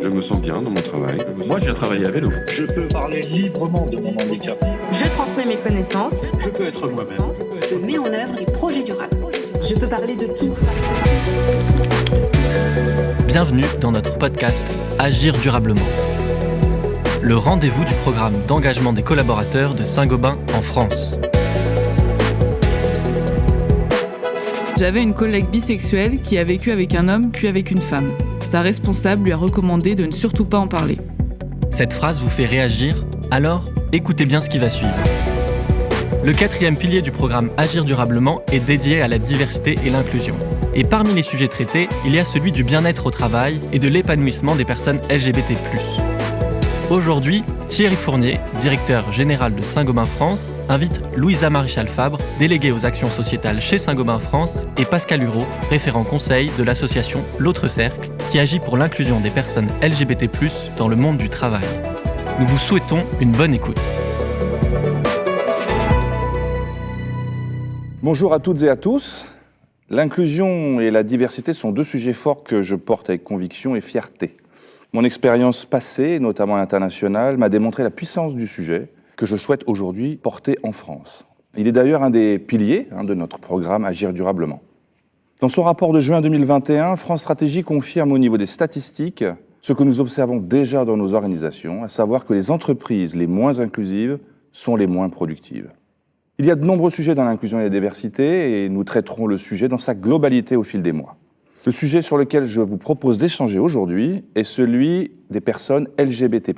me sens bien dans mon travail. Moi, je viens travailler à vélo. Je peux parler librement de mon handicap. Je transmets mes connaissances. Je peux être moi-même. Je mets en œuvre des projets durables. Je peux parler de tout. Bienvenue dans notre podcast Agir durablement. Le rendez-vous du programme d'engagement des collaborateurs de Saint-Gobain en France. J'avais une collègue bisexuelle qui a vécu avec un homme puis avec une femme. Sa responsable lui a recommandé de ne surtout pas en parler. Cette phrase vous fait réagir? Alors, écoutez bien ce qui va suivre. Le 4e pilier du programme Agir durablement est dédié à la diversité et l'inclusion. Et parmi les sujets traités, il y a celui du bien-être au travail et de l'épanouissement des personnes LGBT+. Aujourd'hui, Thierry Fournier, directeur général de Saint-Gobain France, invite Louisa Maréchal-Fabre, déléguée aux actions sociétales chez Saint-Gobain France, et Pascal Hureau, référent conseil de l'association L'Autre Cercle, qui agit pour l'inclusion des personnes LGBT+, dans le monde du travail. Nous vous souhaitons une bonne écoute. Bonjour à toutes et à tous. L'inclusion et la diversité sont deux sujets forts que je porte avec conviction et fierté. Mon expérience passée, notamment à l'international, m'a démontré la puissance du sujet que je souhaite aujourd'hui porter en France. Il est d'ailleurs un des piliers de notre programme Agir durablement. Dans son rapport de juin 2021, France Stratégie confirme au niveau des statistiques ce que nous observons déjà dans nos organisations, à savoir que les entreprises les moins inclusives sont les moins productives. Il y a de nombreux sujets dans l'inclusion et la diversité et nous traiterons le sujet dans sa globalité au fil des mois. Le sujet sur lequel je vous propose d'échanger aujourd'hui est celui des personnes LGBT+.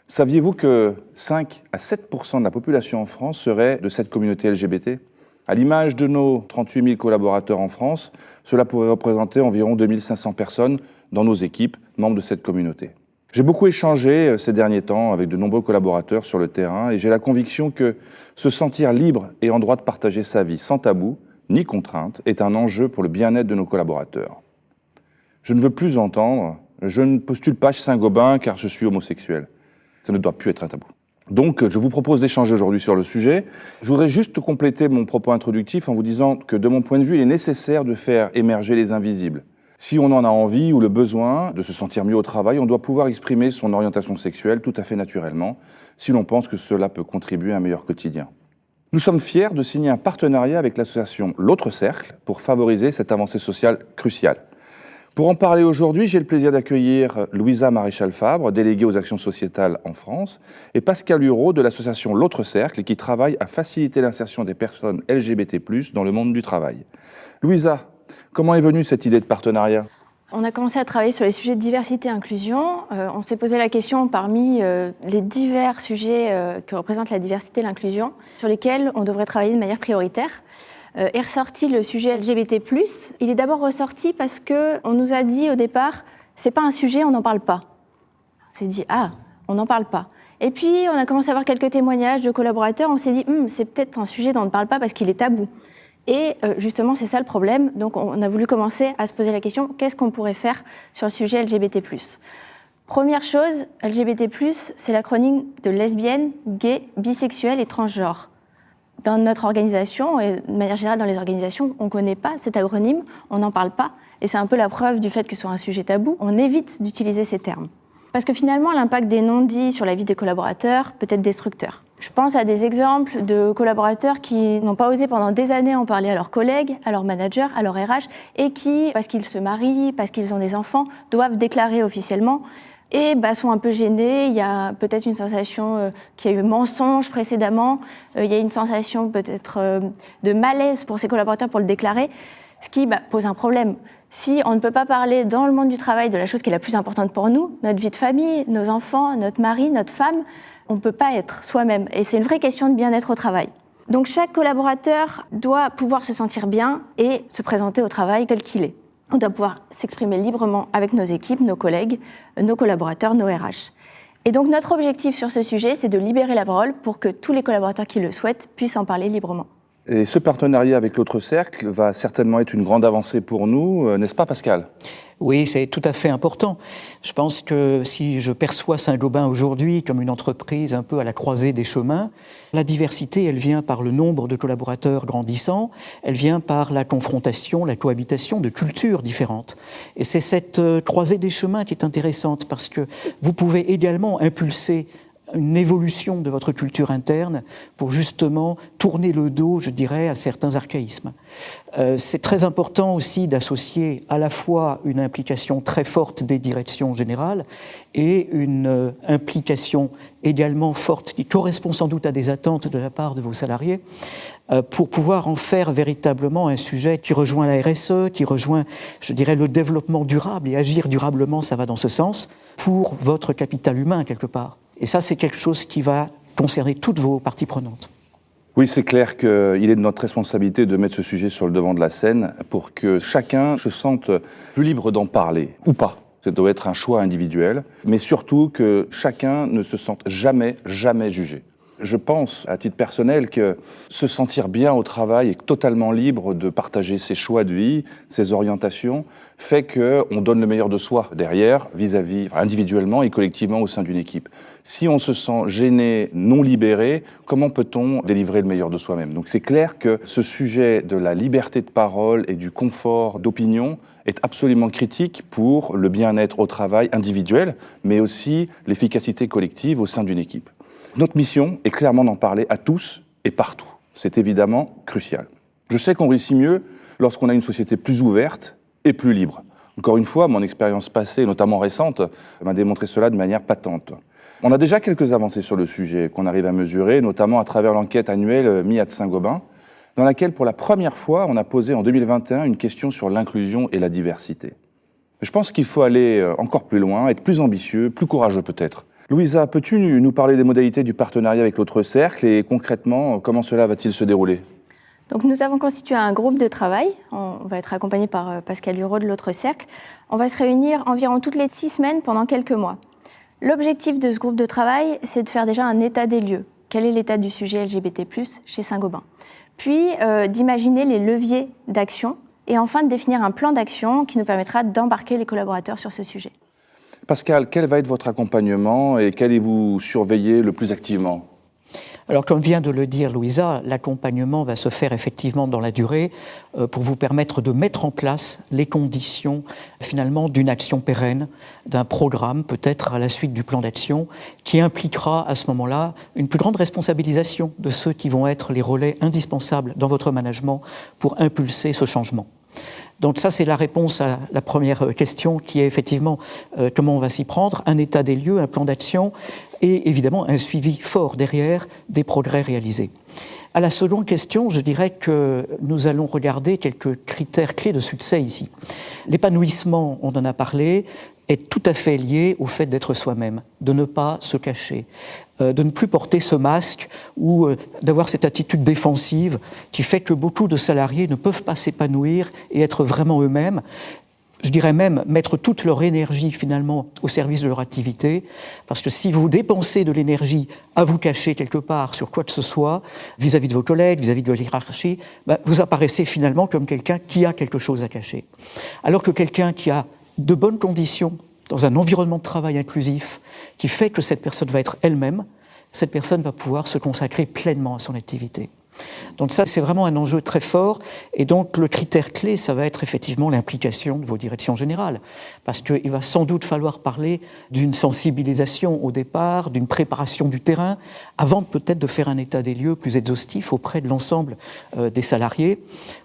Saviez-vous que 5 à 7% de la population en France serait de cette communauté LGBT ? À l'image de nos 38 000 collaborateurs en France, cela pourrait représenter environ 2500 personnes dans nos équipes, membres de cette communauté. J'ai beaucoup échangé ces derniers temps avec de nombreux collaborateurs sur le terrain et j'ai la conviction que se sentir libre et en droit de partager sa vie sans tabou, ni contrainte, est un enjeu pour le bien-être de nos collaborateurs. Je ne veux plus entendre « je ne postule pas chez Saint-Gobain car je suis homosexuel ». Ça ne doit plus être un tabou. Donc, je vous propose d'échanger aujourd'hui sur le sujet. Je voudrais juste compléter mon propos introductif en vous disant que, de mon point de vue, il est nécessaire de faire émerger les invisibles. Si on en a envie ou le besoin de se sentir mieux au travail, on doit pouvoir exprimer son orientation sexuelle tout à fait naturellement, si l'on pense que cela peut contribuer à un meilleur quotidien. Nous sommes fiers de signer un partenariat avec l'association L'Autre Cercle pour favoriser cette avancée sociale cruciale. Pour en parler aujourd'hui, j'ai le plaisir d'accueillir Louisa Maréchal-Fabre, déléguée aux actions sociétales en France, et Pascal Hureau de l'association L'Autre Cercle qui travaille à faciliter l'insertion des personnes LGBT+, dans le monde du travail. Louisa, comment est venue cette idée de partenariat ? On a commencé à travailler sur les sujets de diversité et inclusion. On s'est posé la question parmi les divers sujets que représente la diversité et l'inclusion, sur lesquels on devrait travailler de manière prioritaire. Est ressorti le sujet LGBT+. Il est d'abord ressorti parce qu'on nous a dit au départ, c'est pas un sujet, on n'en parle pas. On s'est dit, on n'en parle pas. Et puis on a commencé à avoir quelques témoignages de collaborateurs, on s'est dit, c'est peut-être un sujet dont on ne parle pas parce qu'il est tabou. Et justement, c'est ça le problème. Donc, on a voulu commencer à se poser la question, qu'est-ce qu'on pourrait faire sur le sujet LGBT+. Première chose, LGBT+, c'est l'acronyme de lesbienne, gay, bisexuel et transgenre. Dans notre organisation, et de manière générale dans les organisations, on ne connaît pas cet acronyme, on n'en parle pas. Et c'est un peu la preuve du fait que ce soit un sujet tabou. On évite d'utiliser ces termes. Parce que finalement, l'impact des non-dits sur la vie des collaborateurs peut être destructeur. Je pense à des exemples de collaborateurs qui n'ont pas osé pendant des années en parler à leurs collègues, à leurs managers, à leur RH, et qui, parce qu'ils se marient, parce qu'ils ont des enfants, doivent déclarer officiellement et sont un peu gênés. Il y a peut-être une sensation qu'il y a eu mensonge précédemment, il y a une sensation peut-être de malaise pour ces collaborateurs pour le déclarer, ce qui pose un problème. Si on ne peut pas parler dans le monde du travail de la chose qui est la plus importante pour nous, notre vie de famille, nos enfants, notre mari, notre femme, on ne peut pas être soi-même. Et c'est une vraie question de bien-être au travail. Donc chaque collaborateur doit pouvoir se sentir bien et se présenter au travail tel qu'il est. On doit pouvoir s'exprimer librement avec nos équipes, nos collègues, nos collaborateurs, nos RH. Et donc notre objectif sur ce sujet, c'est de libérer la parole pour que tous les collaborateurs qui le souhaitent puissent en parler librement. Et ce partenariat avec l'autre cercle va certainement être une grande avancée pour nous, n'est-ce pas Pascal ? Oui, c'est tout à fait important. Je pense que si je perçois Saint-Gobain aujourd'hui comme une entreprise un peu à la croisée des chemins, la diversité, elle vient par le nombre de collaborateurs grandissant, elle vient par la confrontation, la cohabitation de cultures différentes. Et c'est cette croisée des chemins qui est intéressante parce que vous pouvez également impulser une évolution de votre culture interne pour justement tourner le dos, je dirais, à certains archaïsmes. C'est très important aussi d'associer à la fois une implication très forte des directions générales et une implication également forte qui correspond sans doute à des attentes de la part de vos salariés pour pouvoir en faire véritablement un sujet qui rejoint la RSE, qui rejoint, je dirais, le développement durable, et agir durablement, ça va dans ce sens, pour votre capital humain quelque part. Et ça, c'est quelque chose qui va concerner toutes vos parties prenantes. Oui, c'est clair qu'il est de notre responsabilité de mettre ce sujet sur le devant de la scène pour que chacun se sente plus libre d'en parler, ou pas. Ça doit être un choix individuel, mais surtout que chacun ne se sente jamais jugé. Je pense, à titre personnel, que se sentir bien au travail et totalement libre de partager ses choix de vie, ses orientations, fait qu'on donne le meilleur de soi derrière, individuellement et collectivement au sein d'une équipe. Si on se sent gêné, non libéré, comment peut-on délivrer le meilleur de soi-même ? Donc c'est clair que ce sujet de la liberté de parole et du confort d'opinion est absolument critique pour le bien-être au travail individuel, mais aussi l'efficacité collective au sein d'une équipe. Notre mission est clairement d'en parler à tous et partout. C'est évidemment crucial. Je sais qu'on réussit mieux lorsqu'on a une société plus ouverte et plus libre. Encore une fois, mon expérience passée, notamment récente, m'a démontré cela de manière patente. On a déjà quelques avancées sur le sujet qu'on arrive à mesurer, notamment à travers l'enquête annuelle MIAD Saint-Gobain, dans laquelle, pour la première fois, on a posé en 2021 une question sur l'inclusion et la diversité. Je pense qu'il faut aller encore plus loin, être plus ambitieux, plus courageux peut-être. Louisa, peux-tu nous parler des modalités du partenariat avec l'autre cercle et concrètement, comment cela va-t-il se dérouler ? Donc nous avons constitué un groupe de travail, on va être accompagné par Pascal Hureau de l'autre cercle. On va se réunir environ toutes les 6 semaines pendant quelques mois. L'objectif de ce groupe de travail, c'est de faire déjà un état des lieux. Quel est l'état du sujet LGBT+, chez Saint-Gobain ? Puis d'imaginer les leviers d'action et enfin de définir un plan d'action qui nous permettra d'embarquer les collaborateurs sur ce sujet. Pascal, quel va être votre accompagnement et qu'allez-vous surveiller le plus activement ? Alors, comme vient de le dire Louisa, l'accompagnement va se faire effectivement dans la durée pour vous permettre de mettre en place les conditions finalement d'une action pérenne, d'un programme peut-être à la suite du plan d'action qui impliquera à ce moment-là une plus grande responsabilisation de ceux qui vont être les relais indispensables dans votre management pour impulser ce changement. Donc ça, c'est la réponse à la première question qui est effectivement comment on va s'y prendre, un état des lieux, un plan d'action et évidemment un suivi fort derrière des progrès réalisés. À la seconde question, je dirais que nous allons regarder quelques critères clés de succès ici. L'épanouissement, on en a parlé, est tout à fait lié au fait d'être soi-même, de ne pas se cacher, de ne plus porter ce masque ou d'avoir cette attitude défensive qui fait que beaucoup de salariés ne peuvent pas s'épanouir et être vraiment eux-mêmes. Je dirais même mettre toute leur énergie finalement au service de leur activité, parce que si vous dépensez de l'énergie à vous cacher quelque part sur quoi que ce soit, vis-à-vis de vos collègues, vis-à-vis de la hiérarchie, vous apparaissez finalement comme quelqu'un qui a quelque chose à cacher. Alors que quelqu'un qui a de bonnes conditions dans un environnement de travail inclusif, qui fait que cette personne va être elle-même, cette personne va pouvoir se consacrer pleinement à son activité. Donc ça, c'est vraiment un enjeu très fort. Et donc, le critère clé, ça va être effectivement l'implication de vos directions générales. Parce qu'il va sans doute falloir parler d'une sensibilisation au départ, d'une préparation du terrain, avant peut-être de faire un état des lieux plus exhaustif auprès de l'ensemble des salariés,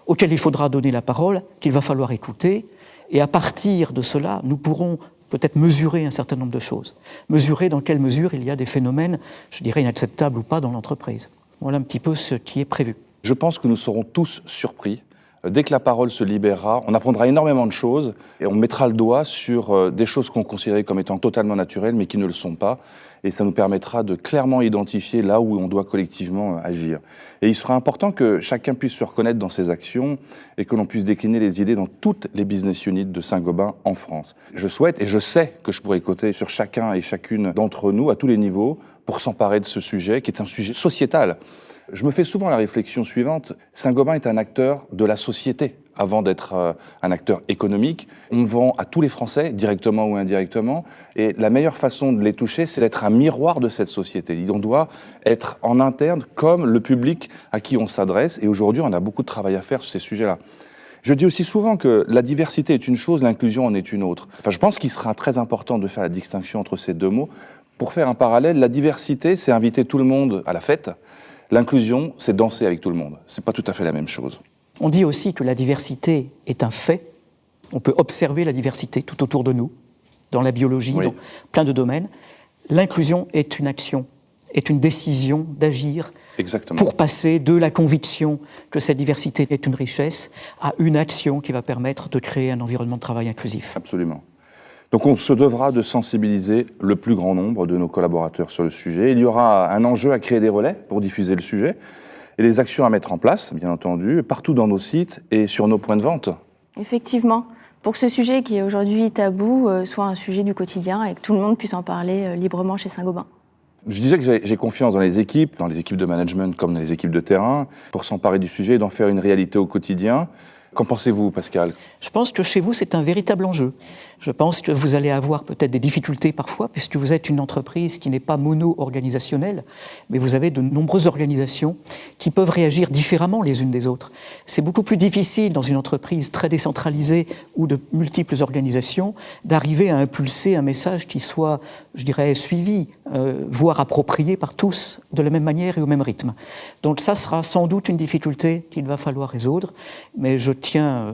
auxquels il faudra donner la parole, qu'il va falloir écouter. Et à partir de cela, nous pourrons peut-être mesurer un certain nombre de choses. Mesurer dans quelle mesure il y a des phénomènes, je dirais, inacceptables ou pas dans l'entreprise. Voilà un petit peu ce qui est prévu. Je pense que nous serons tous surpris. Dès que la parole se libérera, on apprendra énormément de choses et on mettra le doigt sur des choses qu'on considérait comme étant totalement naturelles mais qui ne le sont pas. Et ça nous permettra de clairement identifier là où on doit collectivement agir. Et il sera important que chacun puisse se reconnaître dans ses actions et que l'on puisse décliner les idées dans toutes les business units de Saint-Gobain en France. Je souhaite et je sais que je pourrai compter sur chacun et chacune d'entre nous à tous les niveaux pour s'emparer de ce sujet qui est un sujet sociétal. Je me fais souvent la réflexion suivante. Saint-Gobain est un acteur de la société avant d'être un acteur économique. On vend à tous les Français, directement ou indirectement, et la meilleure façon de les toucher, c'est d'être un miroir de cette société. On doit être en interne comme le public à qui on s'adresse, et aujourd'hui, on a beaucoup de travail à faire sur ces sujets-là. Je dis aussi souvent que la diversité est une chose, l'inclusion en est une autre. Enfin, je pense qu'il sera très important de faire la distinction entre ces deux mots. Pour faire un parallèle, la diversité, c'est inviter tout le monde à la fête. L'inclusion, c'est danser avec tout le monde. C'est pas tout à fait la même chose. On dit aussi que la diversité est un fait. On peut observer la diversité tout autour de nous, dans la biologie, oui, dans plein de domaines. L'inclusion est une action, est une décision d'agir. Exactement. Pour passer de la conviction que cette diversité est une richesse à une action qui va permettre de créer un environnement de travail inclusif. Absolument. Donc on se devra de sensibiliser le plus grand nombre de nos collaborateurs sur le sujet. Il y aura un enjeu à créer des relais pour diffuser le sujet et les actions à mettre en place, bien entendu, partout dans nos sites et sur nos points de vente. Effectivement, pour que ce sujet qui est aujourd'hui tabou soit un sujet du quotidien et que tout le monde puisse en parler librement chez Saint-Gobain. Je disais que j'ai confiance dans les équipes de management comme dans les équipes de terrain, pour s'emparer du sujet et d'en faire une réalité au quotidien. Qu'en pensez-vous, Pascal ? Je pense que chez vous, c'est un véritable enjeu. Je pense que vous allez avoir peut-être des difficultés parfois, puisque vous êtes une entreprise qui n'est pas mono-organisationnelle, mais vous avez de nombreuses organisations qui peuvent réagir différemment les unes des autres. C'est beaucoup plus difficile dans une entreprise très décentralisée ou de multiples organisations d'arriver à impulser un message qui soit, je dirais, suivi, voire approprié par tous de la même manière et au même rythme. Donc ça sera sans doute une difficulté qu'il va falloir résoudre, mais je tiens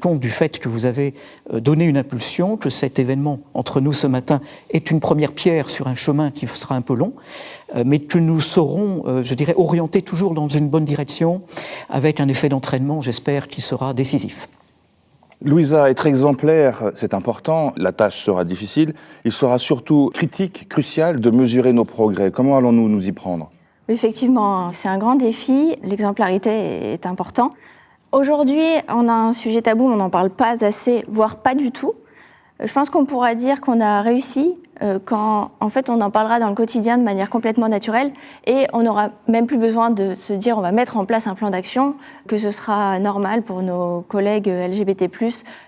compte du fait que vous avez donné une impulsion, que cet événement entre nous ce matin est une première pierre sur un chemin qui sera un peu long, mais que nous saurons, je dirais, orienter toujours dans une bonne direction avec un effet d'entraînement, j'espère, qui sera décisif. Louisa, être exemplaire, c'est important, la tâche sera difficile. Il sera surtout critique, crucial de mesurer nos progrès. Comment allons-nous nous y prendre ? Effectivement, c'est un grand défi, l'exemplarité est important. Aujourd'hui, on a un sujet tabou, on n'en parle pas assez, voire pas du tout. Je pense qu'on pourra dire qu'on a réussi quand, en fait, on en parlera dans le quotidien de manière complètement naturelle et on n'aura même plus besoin de se dire on va mettre en place un plan d'action, que ce sera normal pour nos collègues LGBT+,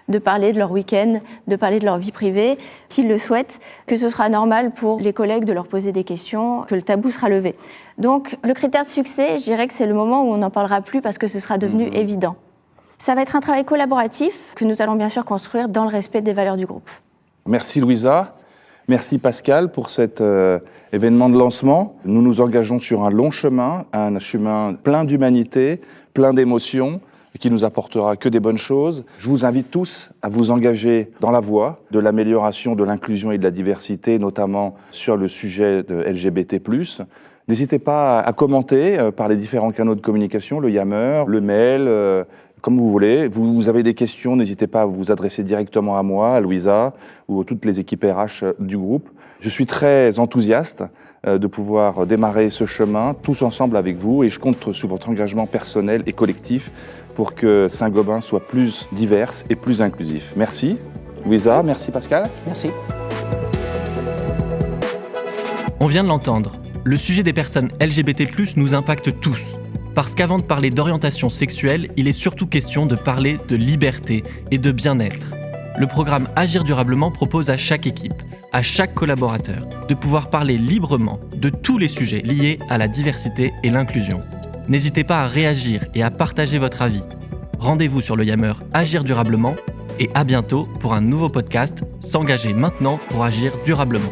de parler de leur week-end, de parler de leur vie privée, s'ils le souhaitent, que ce sera normal pour les collègues de leur poser des questions, que le tabou sera levé. Donc, le critère de succès, je dirais que c'est le moment où on n'en parlera plus parce que ce sera devenu évident. Ça va être un travail collaboratif que nous allons bien sûr construire dans le respect des valeurs du groupe. Merci Louisa, merci Pascal pour cet événement de lancement. Nous nous engageons sur un long chemin, un chemin plein d'humanité, plein d'émotions, qui nous apportera que des bonnes choses. Je vous invite tous à vous engager dans la voie de l'amélioration de l'inclusion et de la diversité, notamment sur le sujet de LGBT+. N'hésitez pas à commenter par les différents canaux de communication, le Yammer, le mail, comme vous voulez. Vous avez des questions, n'hésitez pas à vous adresser directement à moi, à Louisa ou à toutes les équipes RH du groupe. Je suis très enthousiaste de pouvoir démarrer ce chemin tous ensemble avec vous et je compte sur votre engagement personnel et collectif pour que Saint-Gobain soit plus diverse et plus inclusif. Merci Louisa, merci Pascal. Merci. On vient de l'entendre. Le sujet des personnes LGBT+ nous impacte tous. Parce qu'avant de parler d'orientation sexuelle, il est surtout question de parler de liberté et de bien-être. Le programme Agir durablement propose à chaque équipe, à chaque collaborateur, de pouvoir parler librement de tous les sujets liés à la diversité et l'inclusion. N'hésitez pas à réagir et à partager votre avis. Rendez-vous sur le Yammer Agir durablement et à bientôt pour un nouveau podcast S'engager maintenant pour agir durablement.